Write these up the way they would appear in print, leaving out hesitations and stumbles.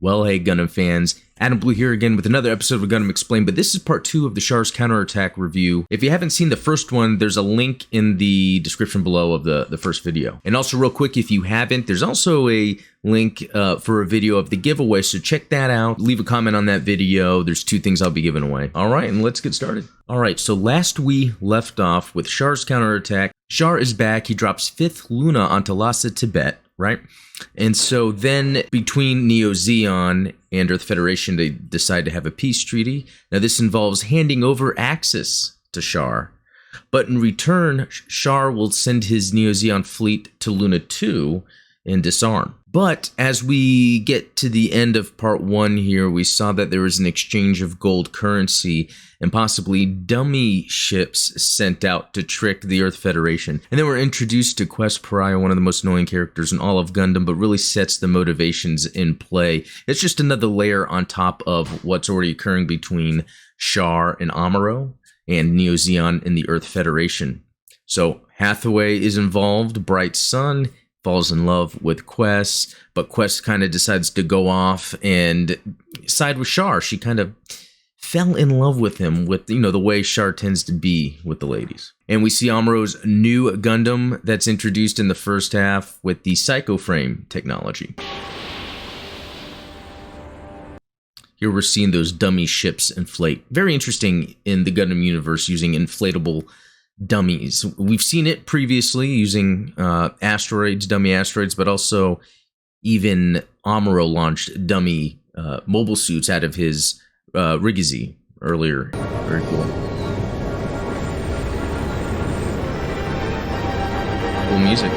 Well, hey Gundam fans, Adam Blue here again with another episode of Gundam Explained, but this is part 2 of the Char's Counterattack review. If you haven't seen the first one, there's a link in the description below of the first video. And also real quick, if you haven't, there's also a link for a video of the giveaway, so check that out. Leave a comment on that video. There's 2 things I'll be giving away. Alright, and let's get started. Alright, so last we left off with Char's Counterattack. Char is back. He drops 5th Luna onto Lhasa, Tibet, right? And so then between Neo Zeon and Earth Federation, they decide to have a peace treaty. Now this involves handing over Axis to Char, but in return, Char will send his Neo Zeon fleet to Luna 2 and disarm. But as we get to the end of part 1 here, we saw that there was an exchange of gold currency and possibly dummy ships sent out to trick the Earth Federation. And then we're introduced to Quest Pariah, one of the most annoying characters in all of Gundam, but really sets the motivations in play. It's just another layer on top of what's already occurring between Char and Amuro and Neo Zeon and the Earth Federation. So Hathaway is involved, Bright Sun falls in love with Quest, but Quest kind of decides to go off and side with Char. She kind of fell in love with him with, the way Char tends to be with the ladies. And we see Amuro's new Gundam that's introduced in the first half with the Psycho Frame technology. Here we're seeing those dummy ships inflate. Very interesting in the Gundam universe using inflatable dummies. We've seen it previously using asteroids, dummy asteroids, but also even Amuro launched dummy mobile suits out of his Rigizi earlier. Very cool. Cool music.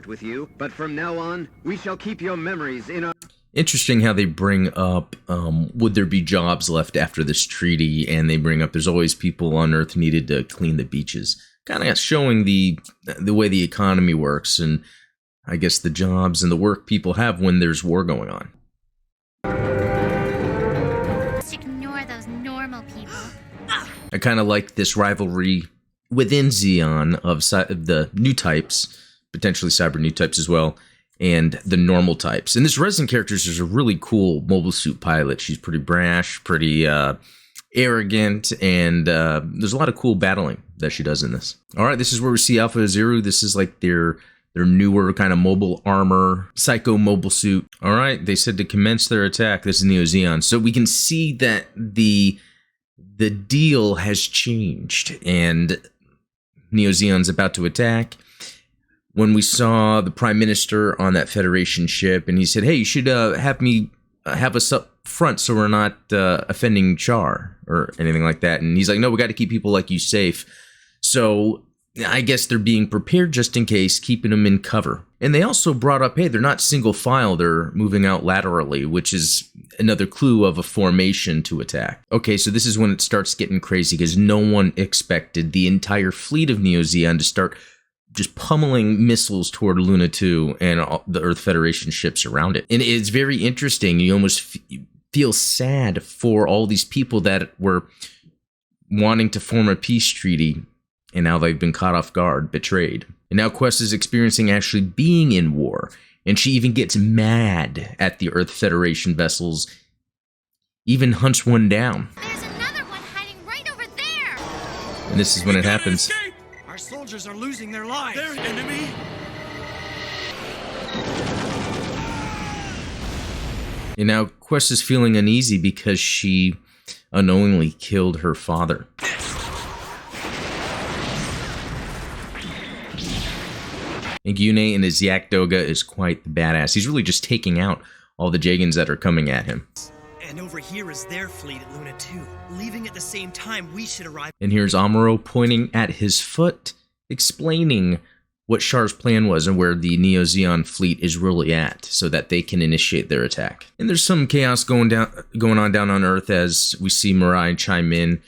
With you, but from now on, we shall keep your memories in our... Interesting how they bring up, would there be jobs left after this treaty? And they bring up there's always people on Earth needed to clean the beaches. Kind of showing the way the economy works and I guess the jobs and the work people have when there's war going on. Just ignore those normal people. I kind of like this rivalry within Zeon of the new types, potentially cyber new types as well, and the normal types. And this resident character is a really cool mobile suit pilot. She's pretty brash, pretty arrogant, and there's a lot of cool battling that she does in this. All right, this is where we see Alpha Zero. This is like their newer kind of mobile armor, psycho mobile suit. All right, they said to commence their attack. This is Neo Zeon. So we can see that the deal has changed, and Neo Zeon's about to attack. When we saw the Prime Minister on that Federation ship, and he said, hey, you should have us up front so we're not offending Char or anything like that. And he's like, no, we got to keep people like you safe. So I guess they're being prepared just in case, keeping them in cover. And they also brought up, hey, they're not single file, they're moving out laterally, which is another clue of a formation to attack. Okay, so this is when it starts getting crazy because no one expected the entire fleet of Neo Zeon to start just pummeling missiles toward Luna 2 and the Earth Federation ships around it. And it's very interesting. You almost feel sad for all these people that were wanting to form a peace treaty, and now they've been caught off guard, betrayed. And now Quest is experiencing actually being in war, and she even gets mad at the Earth Federation vessels, even hunts one down. There's another one hiding right over there! And this is when it happens. Escape! Our soldiers are losing their lives. Their enemy. And now Quest is feeling uneasy because she unknowingly killed her father. And Gyune in his Yak Doga is quite the badass. He's really just taking out all the Jagans that are coming at him. And over here is their fleet at Luna 2. Leaving at the same time, we should arrive. And here's Amuro pointing at his foot, explaining what Char's plan was and where the Neo Zeon fleet is really at, so that they can initiate their attack. And there's some chaos going on down on Earth as we see Mirai chime in,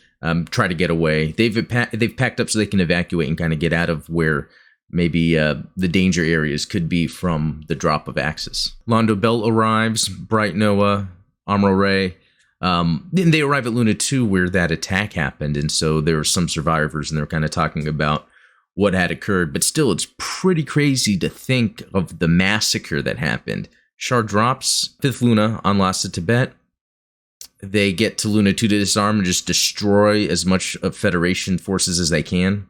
try to get away. They've packed up so they can evacuate and kind of get out of where maybe the danger areas could be from the drop of Axis. Londo Bell arrives, Bright Noa, Amuro Ray. Then they arrive at Luna 2 where that attack happened, and so there were some survivors, and they're kind of talking about what had occurred. But still, it's pretty crazy to think of the massacre that happened Char drops 5th Luna on Lhasa Tibet. They get to Luna 2 to disarm and just destroy as much of Federation forces as they can.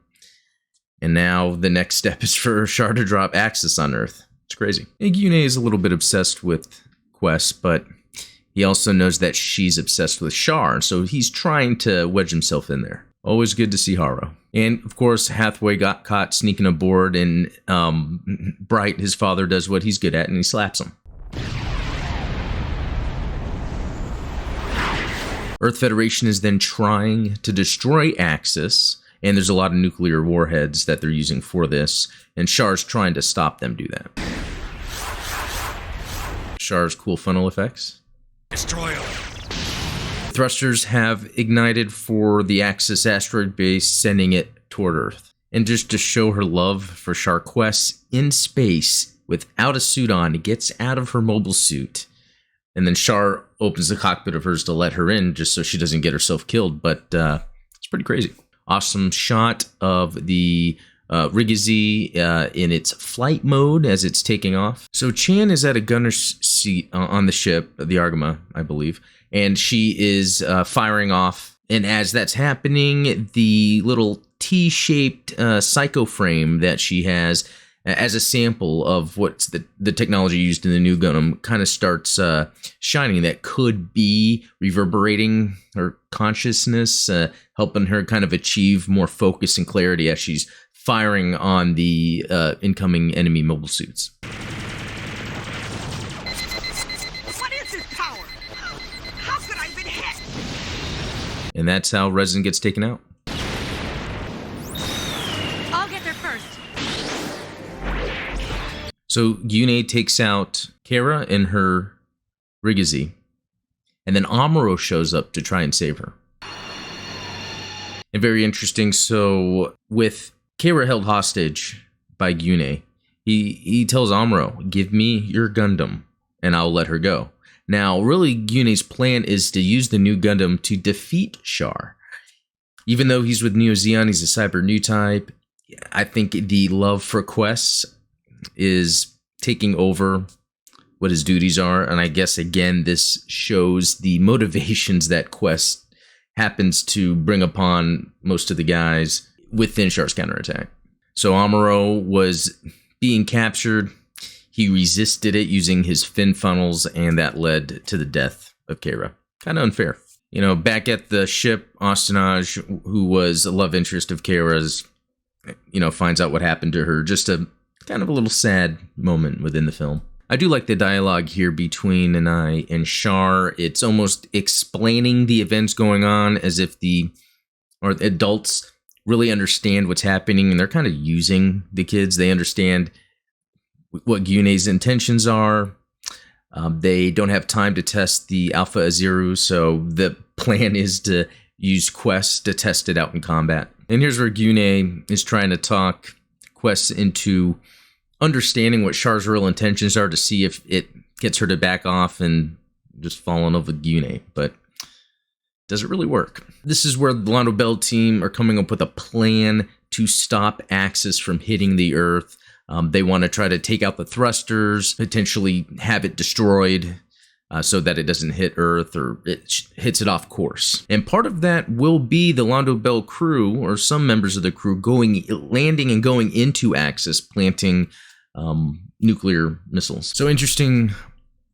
And now the next step is for Char to drop Axis on Earth. It's crazy. Yune is a little bit obsessed with Quest, but he also knows that she's obsessed with Char, so he's trying to wedge himself in there. Always good to see Haro. And, of course, Hathaway got caught sneaking aboard, and Bright, his father, does what he's good at, and he slaps him. Earth Federation is then trying to destroy Axis, and there's a lot of nuclear warheads that they're using for this, and Char's trying to stop them do that. Char's cool funnel effects. Destroy them. Thrusters have ignited for the Axis asteroid base, sending it toward Earth. And just to show her love for Char Quest in space, without a suit on, gets out of her mobile suit. And then Char opens the cockpit of hers to let her in, just so she doesn't get herself killed. But it's pretty crazy. Awesome shot of the Rigazi in its flight mode as it's taking off. So Chan is at a gunner's seat on the ship, the Argama, I believe. And she is firing off. And as that's happening, the little T-shaped psycho frame that she has as a sample of what's the technology used in the new Gundam kind of starts shining. That could be reverberating her consciousness, helping her kind of achieve more focus and clarity as she's firing on the incoming enemy mobile suits. What is this power? How could I have been hit? And that's how Resin gets taken out. I'll get there first. So Yune takes out Kara in her Rigazi, and then Amuro shows up to try and save her. And very interesting, so with Kara held hostage by Yune, he tells Amuro, give me your Gundam, and I'll let her go. Now, really, Yune's plan is to use the new Gundam to defeat Char. Even though he's with Neo Zeon, he's a cyber new type. I think the love for quests is taking over what his duties are, and I guess again this shows the motivations that Quest happens to bring upon most of the guys within Char's counterattack. So Amuro was being captured. He resisted it using his fin funnels, and that led to the death of Kara. Kind of unfair. You know, back at the ship, Austenage, who was a love interest of Kara's, finds out what happened to her. Just a kind of a little sad moment within the film. I do like the dialogue here between Nanai and Char. It's almost explaining the events going on as if the adults really understand what's happening, and they're kind of using the kids. They understand what Yune's intentions are. They don't have time to test the Alpha Aziru, so the plan is to use Quest to test it out in combat. And here's where Yune is trying to talk Quest into understanding what Char's real intentions are to see if it gets her to back off and just fall in love with Yune. But does it really work? This is where the Lando Bell team are coming up with a plan to stop Axis from hitting the Earth. They want to try to take out the thrusters, potentially have it destroyed so that it doesn't hit Earth or it hits it off course. And part of that will be the Lando Bell crew, or some members of the crew, landing and going into Axis, planting nuclear missiles. So interesting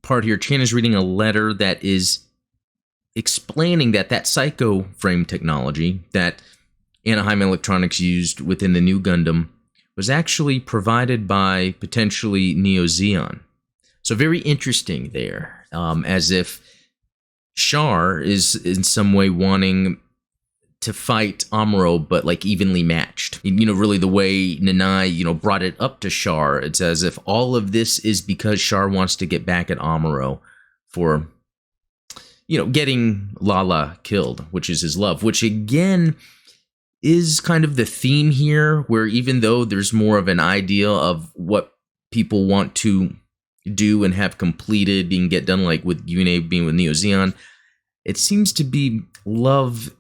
part here. Chan is reading a letter that is explaining that psycho frame technology that Anaheim Electronics used within the new Gundam was actually provided by potentially Neo Zeon. So very interesting there, as if Char is in some way wanting to fight Amuro, but like evenly matched. Really the way Nanai, brought it up to Char, it's as if all of this is because Char wants to get back at Amuro for, getting Lala killed, which is his love, which again is kind of the theme here, where even though there's more of an idea of what people want to do and have completed and get done, like with Yune being with Neo Zeon, it seems to be love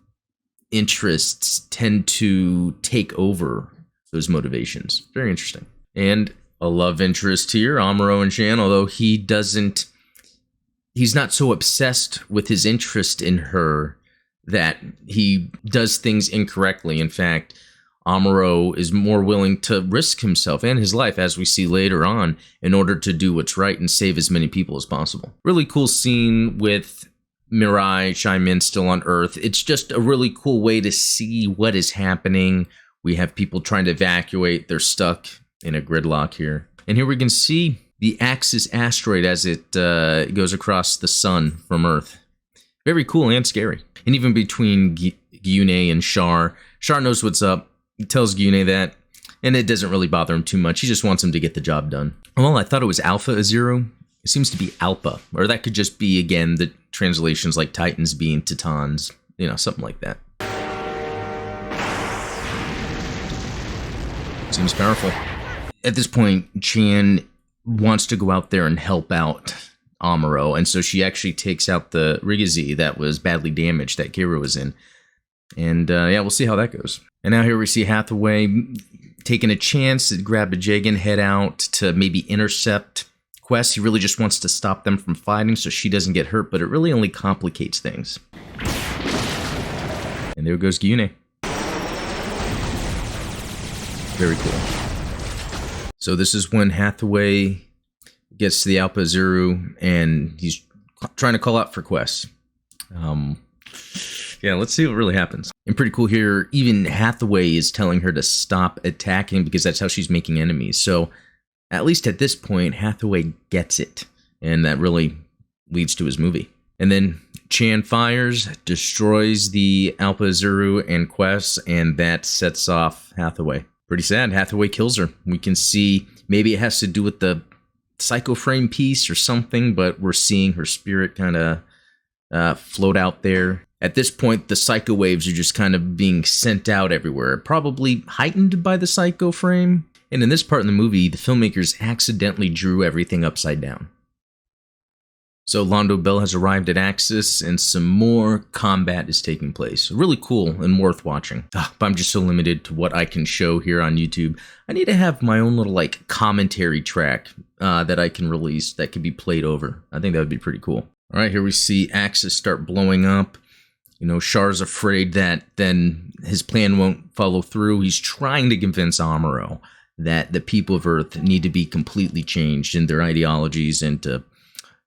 interests tend to take over those motivations. Very interesting. And a love interest here, Amuro and Chan, although he's not so obsessed with his interest in her that he does things incorrectly. In fact, Amuro is more willing to risk himself and his life, as we see later on, in order to do what's right and save as many people as possible. Really cool scene with Mirai, Shaimin still on Earth. It's just a really cool way to see what is happening. We have people trying to evacuate. They're stuck in a gridlock here. And here we can see the Axis asteroid as it goes across the sun from Earth. Very cool and scary. And even between Gyune and Char, Char knows what's up. He tells Gyune that, and it doesn't really bother him too much. He just wants him to get the job done. Well, I thought it was Alpha Azero. It seems to be Alpa, or that could just be, again, the translations like Titans being Titans, you know, something like that. Seems powerful. At this point, Chan wants to go out there and help out Amuro, and so she actually takes out the Rigazi that was badly damaged that Kira was in. And yeah, we'll see how that goes. And now here we see Hathaway taking a chance to grab a Jagan, head out to maybe intercept Quest. He really just wants to stop them from fighting so she doesn't get hurt, but it really only complicates things. And there goes Gyune. Very cool. So this is when Hathaway gets to the Alpha Zero, and he's trying to call out for Quest. Yeah, let's see what really happens. And pretty cool here, even Hathaway is telling her to stop attacking because that's how she's making enemies. So at least at this point, Hathaway gets it. And that really leads to his movie. And then Chan fires, destroys the Alpha Zero and Quest, and that sets off Hathaway. Pretty sad. Hathaway kills her. We can see maybe it has to do with the Psycho Frame piece or something, but we're seeing her spirit kind of float out there. At this point, the psycho waves are just kind of being sent out everywhere, probably heightened by the Psycho Frame. And in this part in the movie, the filmmakers accidentally drew everything upside down. So Londo Bell has arrived at Axis, and some more combat is taking place. Really cool and worth watching. But I'm just so limited to what I can show here on YouTube. I need to have my own little like commentary track that I can release that could be played over. I think that would be pretty cool. All right, here we see Axis start blowing up. You know, Char's afraid that then his plan won't follow through. He's trying to convince Amuro that the people of Earth need to be completely changed in their ideologies and to,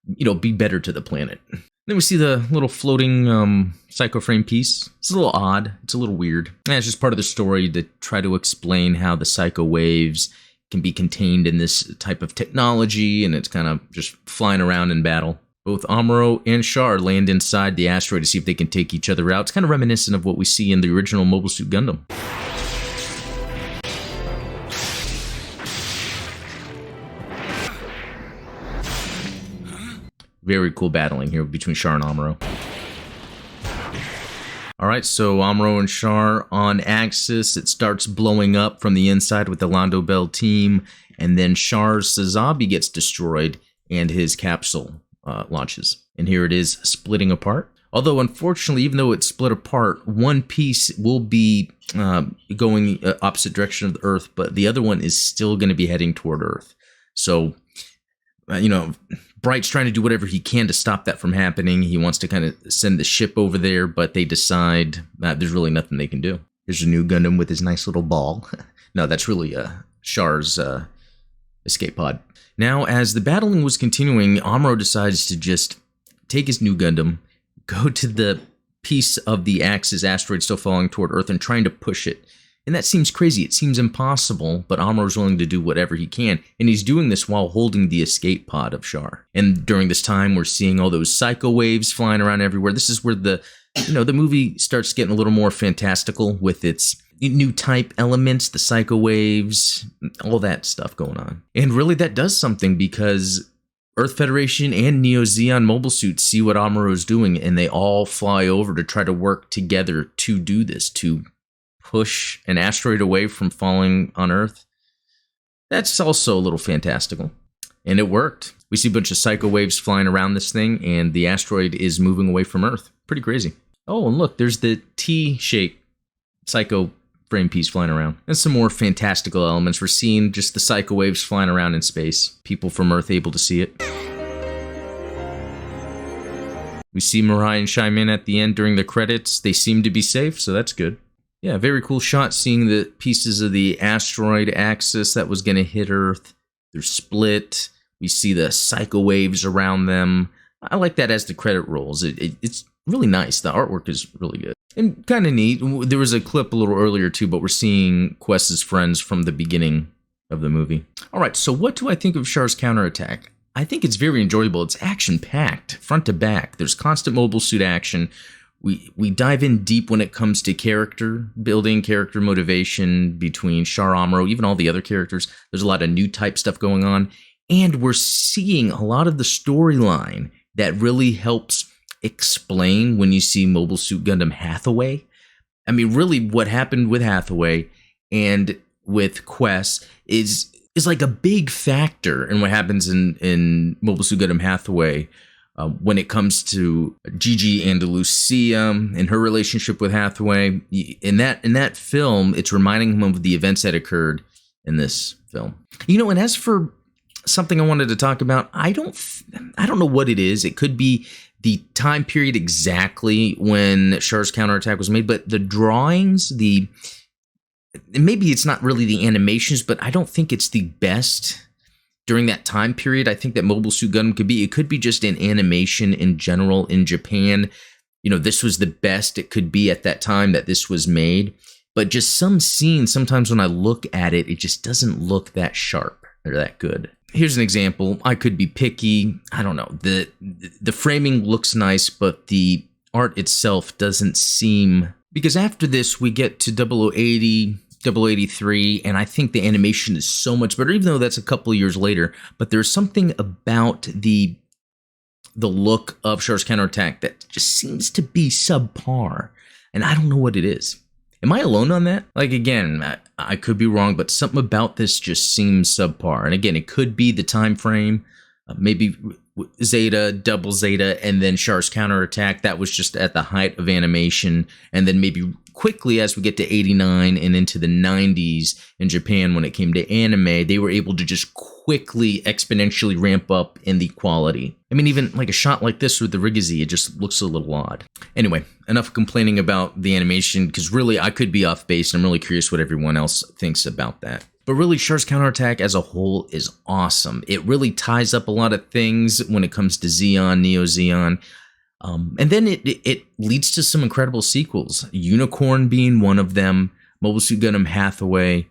you know, be better to the planet. Then we see the little floating Psycho Frame piece. It's a little odd. It's a little weird. And it's just part of the story to try to explain how the Psycho Waves can be contained in this type of technology, and it's kind of just flying around in battle. Both Amuro and Char land inside the asteroid to see if they can take each other out. It's kind of reminiscent of what we see in the original Mobile Suit Gundam. Very cool battling here between Char and Amuro. Alright, so Amuro and Char on Axis. It starts blowing up from the inside with the Londo Bell team, and then Char's Sazabi gets destroyed and his capsule launches. And here it is splitting apart. Although, unfortunately, even though it's split apart, one piece will be going opposite direction of the Earth, but the other one is still going to be heading toward Earth. So, you know, Bright's trying to do whatever he can to stop that from happening. He wants to kind of send the ship over there, but they decide that there's really nothing they can do. Here's a new Gundam with his nice little ball. No, that's really Char's escape pod. Now, as the battling was continuing, Amuro decides to just take his new Gundam, go to the piece of the Axis asteroid still falling toward Earth and trying to push it. And that seems crazy. It seems impossible, but Amuro's willing to do whatever he can, and he's doing this while holding the escape pod of Char. And during this time, we're seeing all those psycho waves flying around everywhere. This is where the movie starts getting a little more fantastical with its new type elements, the psycho waves, all that stuff going on. And really that does something because Earth Federation and Neo Zeon Mobile Suit see what Amuro's doing, and they all fly over to try to work together to do this, to push an asteroid away from falling on Earth. That's also a little fantastical. And it worked. We see a bunch of psycho waves flying around this thing, and the asteroid is moving away from Earth. Pretty crazy. Oh, and look, there's the T-shaped psycho frame piece flying around. And some more fantastical elements. We're seeing just the psycho waves flying around in space. People from Earth able to see it. We see Mirai and Shyman at the end during the credits. They seem to be safe, so that's good. Yeah, very cool shot seeing the pieces of the asteroid axis that was going to hit Earth. They're split. We see the psycho waves around them. I like that as the credit rolls. It's really nice. The artwork is really good. And kind of neat. There was a clip a little earlier too, but we're seeing Quest's friends from the beginning of the movie. All right, so what do I think of Char's Counterattack? I think it's very enjoyable. It's action-packed, front to back. There's constant mobile suit action. We dive in deep when it comes to character building, character motivation between Char, Amuro, even all the other characters. There's a lot of new type stuff going on. And we're seeing a lot of the storyline that really helps explain when you see Mobile Suit Gundam Hathaway. I mean, really what happened with Hathaway and with Quest is like a big factor in what happens in Mobile Suit Gundam Hathaway when it comes to Gigi Andalucia and her relationship with Hathaway. In that film, it's reminding him of the events that occurred in this film. You know, and as for something I wanted to talk about, I don't know what it is. It could be the time period exactly when Char's Counterattack was made, but the drawings, maybe it's not really the animations, but I don't think it's the best during that time period. I think that Mobile Suit Gundam it could be just an animation in general in Japan. You know, this was the best it could be at that time that this was made. But just some scenes, sometimes when I look at it, it just doesn't look that sharp or that good. Here's an example. I could be picky. I don't know. The framing looks nice, but the art itself doesn't seem... Because after this, we get to 0080, 0083, and I think the animation is so much better, even though that's a couple of years later. But there's something about the look of Char's Counterattack that just seems to be subpar, and I don't know what it is. Am I alone on that? Like, again, I could be wrong, but something about this just seems subpar. And again, it could be the time frame, maybe Zeta, Double Zeta, and then Char's Counterattack. That was just at the height of animation. And then maybe quickly as we get to 89 and into the 90s in Japan when it came to anime, they were able to just quickly exponentially ramp up in the quality. I mean, even like a shot like this with the Rigazi, it just looks a little odd. Anyway, enough complaining about the animation, because really I could be off base, and I'm really curious what everyone else thinks about that. But really, Char's Counterattack as a whole is awesome. It really ties up a lot of things when it comes to Zeon, Neo Zeon. And then it leads to some incredible sequels. Unicorn being one of them, Mobile Suit Gundam Hathaway.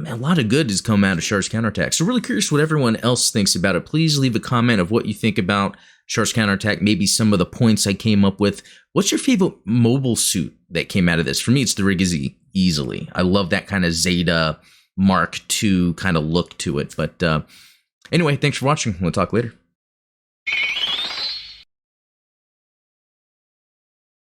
A lot of good has come out of Char's Counterattack. So really curious what everyone else thinks about it. Please leave a comment of what you think about Char's Counterattack, maybe some of the points I came up with. What's your favorite mobile suit that came out of this? For me, it's the Rigazi, easily. I love that kind of Zeta Mark II kind of look to it. But anyway, thanks for watching. We'll talk later.